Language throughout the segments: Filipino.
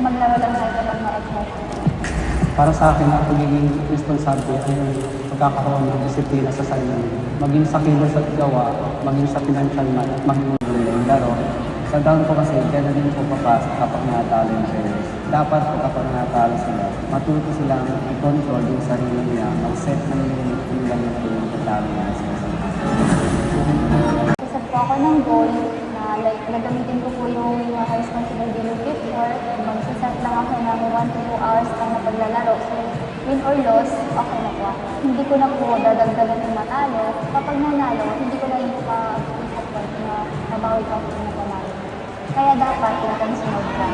maglaro lang tayo kapag ma-exhaust. Para sa akin, ang pagiging responsable ay pagkakaroon ng disiplina sa sarili. Maging sa kilos at gawa, maging sa financial man, at maging yung laro. Sa down ko kasi, gano'n din po papasok kapag natalo yung players. Dapat po kapag natalo sila, matuto silang i-control yung sarili niya, mag-set ng limit kung lang yung pagtalo niya sa Sasab po ako ng goal na like nagamitin ko po yung responsible gaming before. Magsaset lang ako ng 1 to 2 hours lang na paglalaro. So, win or loss, okay na po. Hindi ko na po dadagdagan ng matalo. Kapag nanalo, hindi ko na yung pa-support na mabawi ko ako ng panalo. Kaya dapat yung sunod ko.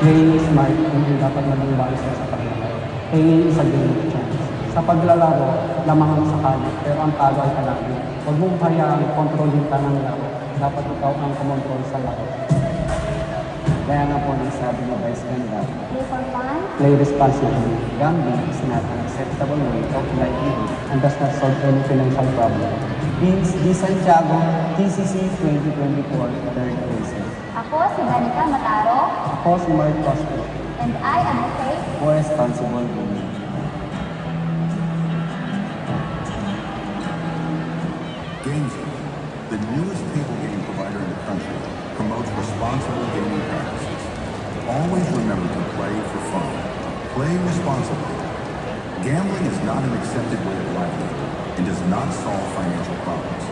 Playing is smart, hindi dapat maging wise sa paglalaro. Playing is a game of chance. Sa paglalaro, lamang ang sakali, pero ang talo ay kalagi. Huwag mong hayaan, kontrolin ka ng laro. Dapat ikaw ang kumontrol sa laro. Kaya nga po nang sabi mo, Vice Ganda, Play for fun. play responsibly. Gambling is not an acceptable way of livelihood and does not solve any financial problem. Vince D. Santiago, TCC 2024, third place. Ako si Danica Mataro. Ako si Mark Costco. And I advocate For responsible gaming. GameZone, the newest table game provider in the country, promotes responsible gaming practices. Always remember to play for fun. Play responsibly. Gambling is not an accepted way of livelihood and does not solve financial problems.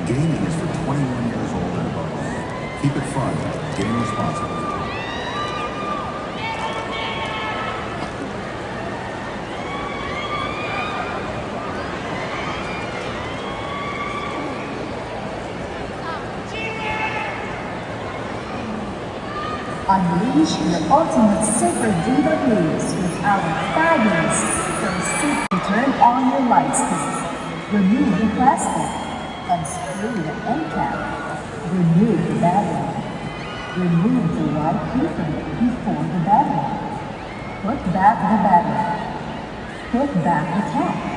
Gaming is for 21 years old and above. Keep it fun. Game responsibly. Unleash your ultimate Super Diva moves with our fabulous Super Super. Turn on your light stick. Remove the plastic. Unscrew the end cap. Remove the battery. Remove the white paper before the battery. Put back the battery. Put back the cap.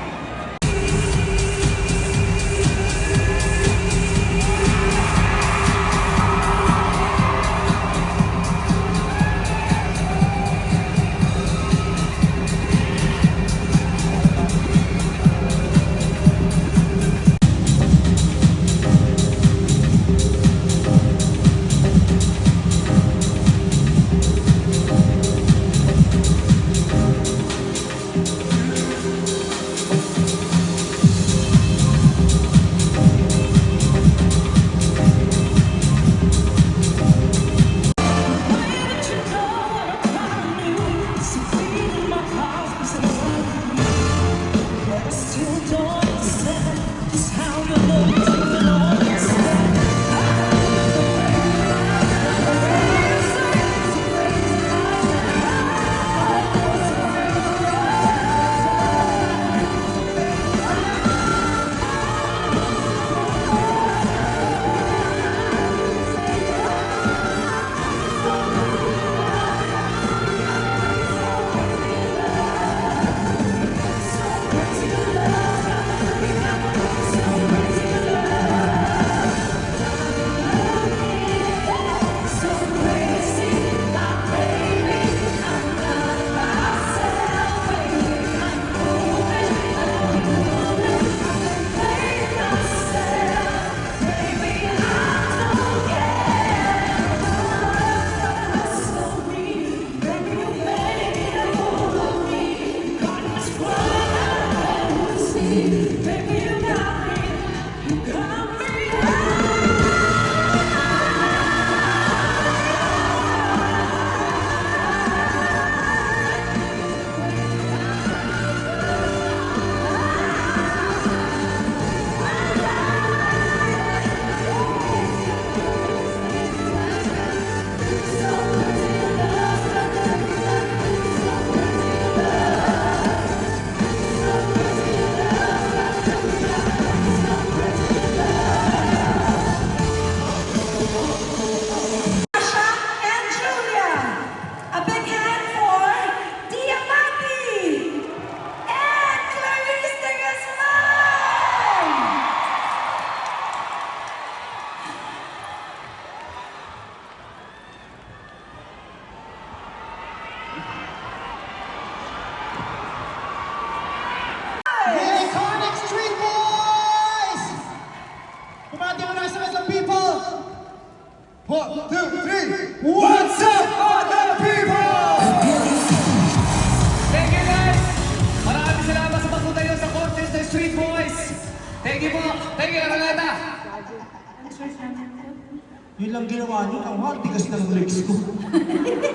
ginawa niyo. Ang hard, tigas ng legs ko.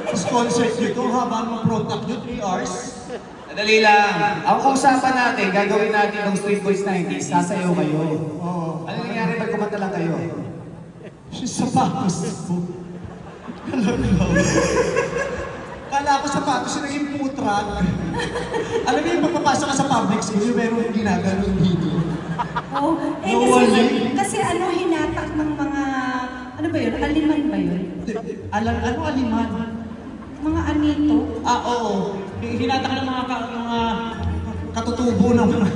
Tapos concert niyo to, habang ng product niyo, 3 hours. Madali lang. Ang usapan natin, gagawin natin ng Street Boys 90s, sasayaw kayo. Oo. Ano nangyari pag kumanta lang kayo? Sapatos ko. Hello. Kala ko sapatos yung naging putrak. Alam niyo yung pagpapasok ka sa public school, yung meron ginagano dito. Oh, No worry. kasi ano hinatak ng mga, ano ba yun? Aliman ba yun? Ano aliman? Mga anito? Oo. Hinatak ng mga katutubo ng mga...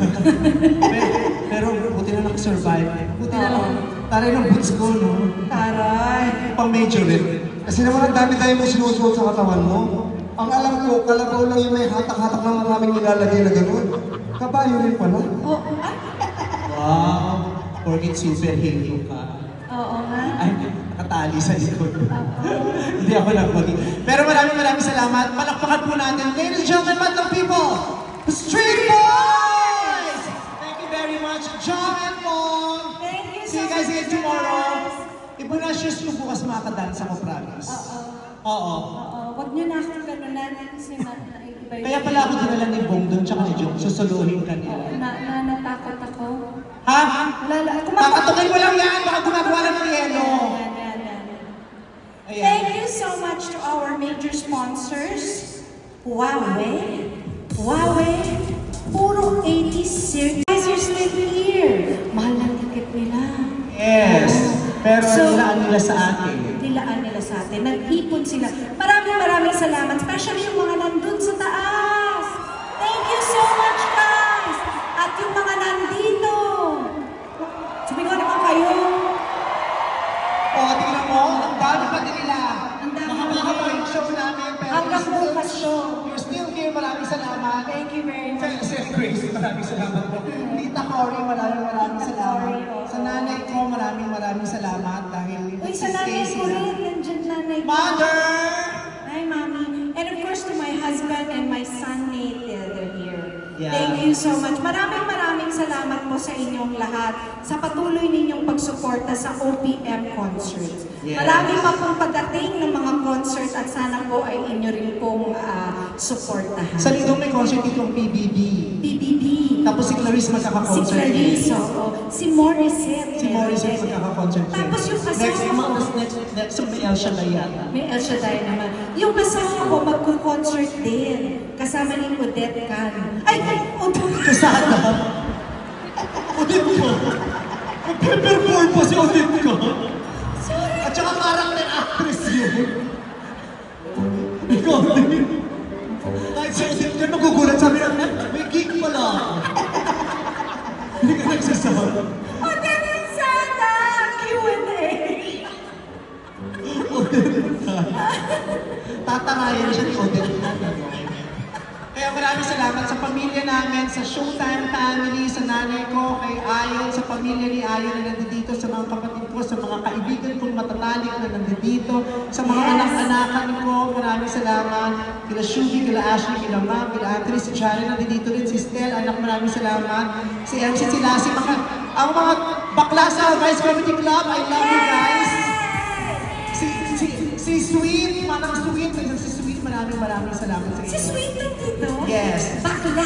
pero buti na nakasurvive. Buti na lang. Taray ng boots ko, no? Taray. Pang major rin. Kasi naman ang dami-dami mo sinusuot sa katawan mo. Ang alam ko, kalabaw lang yung may hatak-hatak na maraming nilalagay na gano'n. Kabayo rin pala. Oo, ay, Wow! Porkit superhero ka. oo nga. Ay, nakatali sa likod. Hindi ako nagpagi. Pero maraming salamat. Palakpakan po natin. Ladies and gentlemen, Madlang people, Street Boys! Thank you very much, John and Mom. Thank you so See you guys much, again tomorrow. Iba na shoes ko bukas makakadance ako, promise. Oo. Oo, wag niyo na akong ganunan kasi iba yun. Kaya pala ako dinala ni Bong doon tsaka ni Jong. Susuluhin ka niya. Natakot ako. Ha? Wala, Kakatukin mo lang yan. Baka gumagawa lang ng yelo. Yan. Ayan. Thank you so much to our major sponsors. Huawei. Puro 80s series. Guys, you're still here. Mahal ng ticket nila. Yes. Pero So- nilaan nila sa atin. Nilaan nila sa atin. Nag-ipon sila. Maraming salamat. Especially yung mga nandun sa taas. Thank you so much, guys. At yung mga nandito. Sumigaw naman kayo. O, tingnan mo. Ang dami pa din nila. Ang dami Mahaba pa din. yung show namin. Pero Hanggang bukas show. You're still here. Maraming salamat. Thank you very much. Sir Grace, maraming salamat po. Tita Cory, maraming salamat. Cory, oo. Sa nanay ko, maraming salamat dahil Uy, sa nanay ko rin. Nandiyan nanay ko. Mother! Hi, Mommy. And of course, to my husband and my son, Nate, they're here. Yeah. Thank you so much. Maraming salamat po sa inyong lahat sa patuloy ninyong pagsuporta sa OPM concert. Yes. Marami pa pong pagdating ng mga concert at sana po ay inyo rin pong suportahan. Sa Lidong may concert itong PBB. BBB. Tapos si Clarice Si magkaka-concert. Clarice, oo. Si Morissette. Si Morissette magkaka-concert. Tapos yung Next kasama ko. month, next may El Shaddai yata. May El Shaddai naman. Yung kasama ko magko-concert din. Kasama ni Odette Can. Ay, Odette. Kasada. Odit ko. Pepperboard po si Odit ko. Sorry. At saka character actress yun. Ikaw din. Kahit si Odit ka, magugulat sabi na, may gig pala. Hindi ka nagsasabi. Odette Sada! Q&A. Tatangayin siya ni Odit na. Kaya maraming salamat sa pamilya namin, sa Showtime family, sa nanay ko, kay Ayon, sa pamilya ni Ayon na nandito, sa mga kapatid ko, sa mga kaibigan kong matatalik na nandito, sa mga anak-anakan ko, maraming salamat. Kila Shubi, kila Ashley, kila Ma'am, kila Actress, si Shari nandito rin, si Stel, anak, maraming salamat. Si MC, si Lassie, ang mga bakla sa Vice Comedy Club, I love you guys. Si Sweet, manang Sweet, si Sweet, maraming salamat sa inyo. Si Sweet nandito? Yes. Bakla.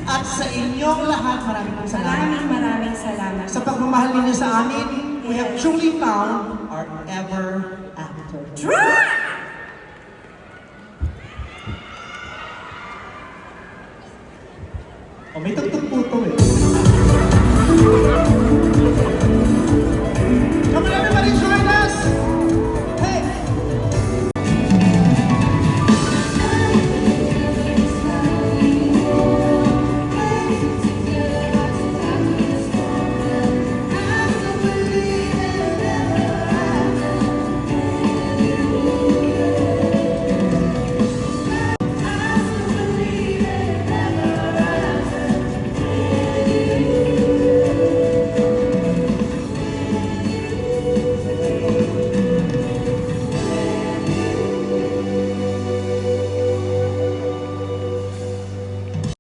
At sa inyong lahat, maraming salamat. Maraming salamat. Sa pagmamahal ninyo sa amin, we have truly found our ever after. Try!